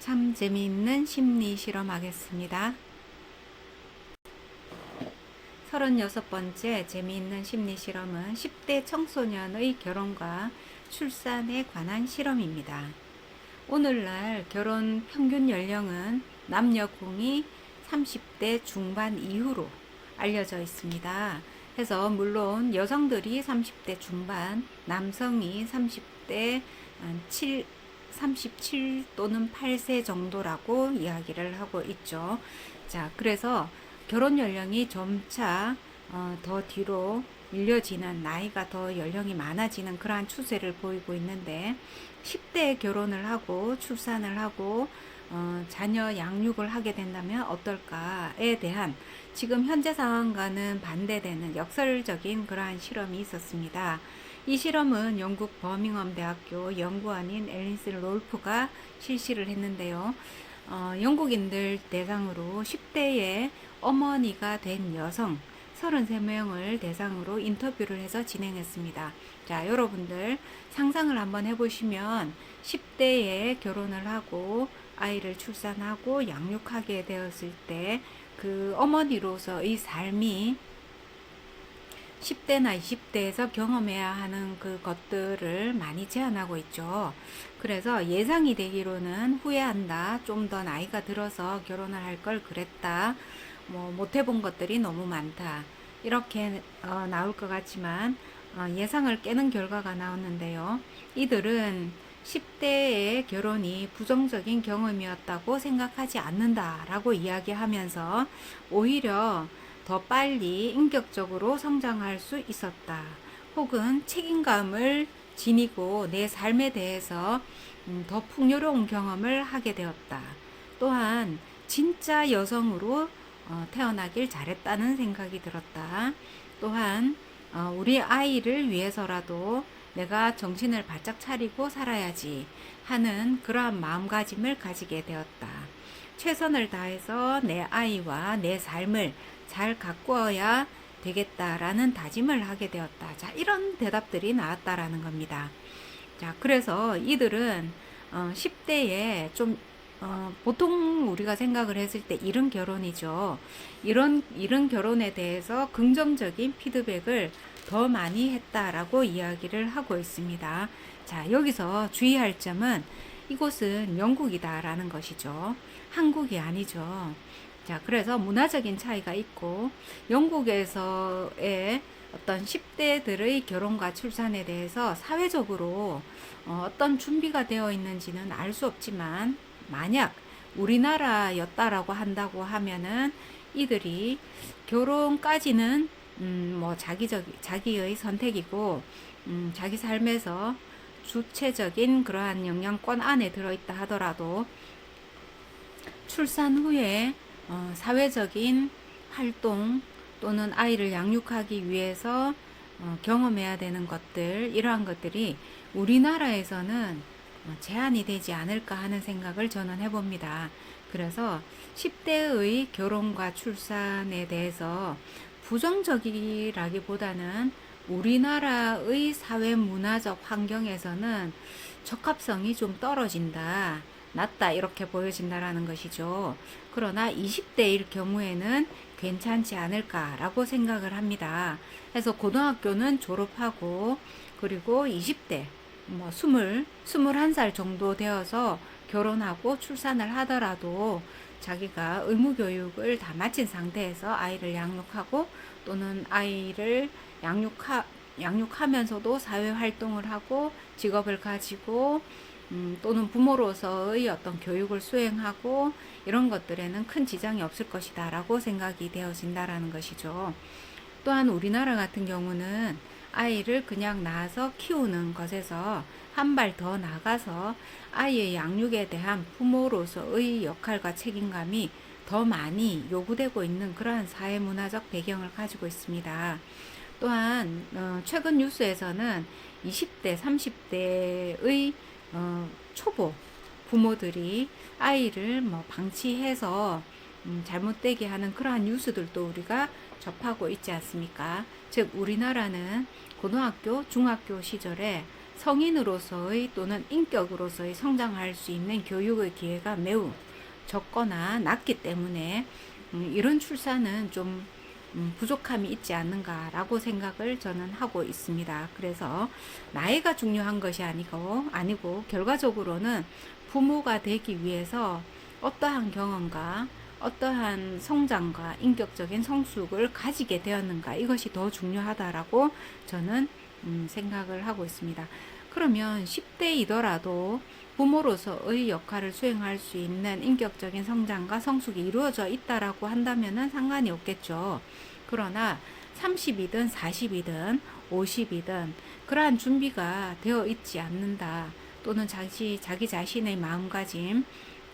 참 재미있는 심리 실험 하겠습니다. 36번째 재미있는 심리 실험은 10대 청소년의 결혼과 출산에 관한 실험입니다. 오늘날 결혼 평균 연령은 남녀 공이 30대 중반 이후로 알려져 있습니다. 그래서 물론 여성들이 30대 중반, 남성이 30대 37 또는 8세 정도라고 이야기를 하고 있죠. 자, 그래서 결혼 연령이 점차 더 뒤로 밀려지는, 나이가 더 연령이 많아지는 그러한 추세를 보이고 있는데, 10대에 결혼을 하고 출산을 하고 자녀 양육을 하게 된다면 어떨까에 대한 지금 현재 상황과는 반대되는 역설적인 그러한 실험이 있었습니다. 이 실험은 영국 버밍엄 대학교 연구원인 앨리스 롤프가 실시를 했는데요. 영국인들 대상으로 10대의 어머니가 된 여성 33명을 대상으로 인터뷰를 해서 진행했습니다. 자, 여러분들 상상을 한번 해보시면 10대에 결혼을 하고 아이를 출산하고 양육하게 되었을 때 그 어머니로서의 삶이 10대나 20대에서 경험해야 하는 그 것들을 많이 제한하고 있죠. 그래서 예상이 되기로는 후회한다. 좀 더 나이가 들어서 결혼을 할 걸 그랬다. 못 해본 것들이 너무 많다. 이렇게 나올 것 같지만 예상을 깨는 결과가 나왔는데요. 이들은 10대의 결혼이 부정적인 경험이었다고 생각하지 않는다라고 이야기하면서 오히려 더 빨리 인격적으로 성장할 수 있었다. 혹은 책임감을 지니고 내 삶에 대해서 더 풍요로운 경험을 하게 되었다. 또한 진짜 여성으로 태어나길 잘했다는 생각이 들었다. 또한 우리 아이를 위해서라도 내가 정신을 바짝 차리고 살아야지 하는 그러한 마음가짐을 가지게 되었다. 최선을 다해서 내 아이와 내 삶을 잘 가꾸어야 되겠다라는 다짐을 하게 되었다. 자, 이런 대답들이 나왔다라는 겁니다. 자, 그래서 이들은 10대에 좀 보통 우리가 생각을 했을 때 이른 결혼이죠. 이른 결혼에 대해서 긍정적인 피드백을 더 많이 했다라고 이야기를 하고 있습니다. 자, 여기서 주의할 점은 이곳은 영국이다라는 것이죠. 한국이 아니죠. 자, 그래서 문화적인 차이가 있고 영국에서의 어떤 10대들의 결혼과 출산에 대해서 사회적으로 어떤 준비가 되어 있는지는 알 수 없지만 만약 우리나라였다라고 한다고 하면은 이들이 결혼까지는 자기의 선택이고 자기 삶에서 주체적인 그러한 영향권 안에 들어있다 하더라도 출산 후에 사회적인 활동 또는 아이를 양육하기 위해서 경험해야 되는 것들, 이러한 것들이 우리나라에서는 제한이 되지 않을까 하는 생각을 저는 해봅니다. 그래서 10대의 결혼과 출산에 대해서 부정적이라기보다는 우리나라의 사회 문화적 환경에서는 적합성이 좀 떨어진다, 낮다, 이렇게 보여진다라는 것이죠. 그러나 20대일 경우에는 괜찮지 않을까라고 생각을 합니다. 그래서 고등학교는 졸업하고 그리고 20대 21살 정도 되어서 결혼하고 출산을 하더라도 자기가 의무교육을 다 마친 상태에서 아이를 양육하고 또는 아이를 양육하면서도 사회활동을 하고 직업을 가지고 또는 부모로서의 어떤 교육을 수행하고 이런 것들에는 큰 지장이 없을 것이다 라고 생각이 되어진다라는 것이죠. 또한 우리나라 같은 경우는 아이를 그냥 낳아서 키우는 것에서 한 발 더 나가서 아이의 양육에 대한 부모로서의 역할과 책임감이 더 많이 요구되고 있는 그러한 사회문화적 배경을 가지고 있습니다. 또한 최근 뉴스에서는 20대, 30대의 초보 부모들이 아이를 방치해서 잘못되게 하는 그러한 뉴스들도 우리가 접하고 있지 않습니까? 즉 우리나라는 고등학교, 중학교 시절에 성인으로서의 또는 인격으로서의 성장할 수 있는 교육의 기회가 매우 적거나 낮기 때문에 이런 출산은 좀 부족함이 있지 않는가라고 생각을 저는 하고 있습니다. 그래서 나이가 중요한 것이 아니고 결과적으로는 부모가 되기 위해서 어떠한 경험과 어떠한 성장과 인격적인 성숙을 가지게 되었는가, 이것이 더 중요하다라고 저는 생각을 하고 있습니다. 그러면 10대이더라도 부모로서의 역할을 수행할 수 있는 인격적인 성장과 성숙이 이루어져 있다라고 한다면 상관이 없겠죠. 그러나 30이든 40이든 50이든 그러한 준비가 되어 있지 않는다, 또는 자기 자신의 마음가짐,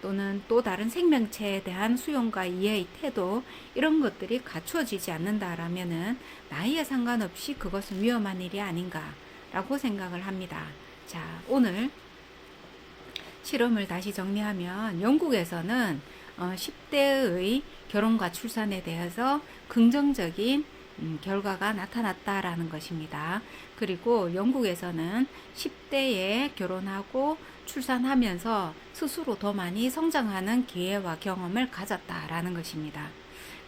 또는 또 다른 생명체에 대한 수용과 이해의 태도, 이런 것들이 갖추어지지 않는다라면은 나이에 상관없이 그것은 위험한 일이 아닌가라고 생각을 합니다. 자, 오늘 실험을 다시 정리하면 영국에서는 10대의 결혼과 출산에 대해서 긍정적인 결과가 나타났다라는 것입니다. 그리고 영국에서는 10대에 결혼하고 출산하면서 스스로 더 많이 성장하는 기회와 경험을 가졌다라는 것입니다.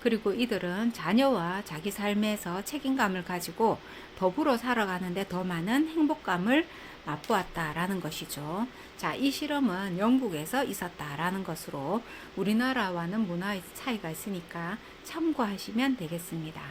그리고 이들은 자녀와 자기 삶에서 책임감을 가지고 더불어 살아가는데 더 많은 행복감을 맛보았다라는 것이죠. 자, 이 실험은 영국에서 있었다라는 것으로 우리나라와는 문화의 차이가 있으니까 참고하시면 되겠습니다.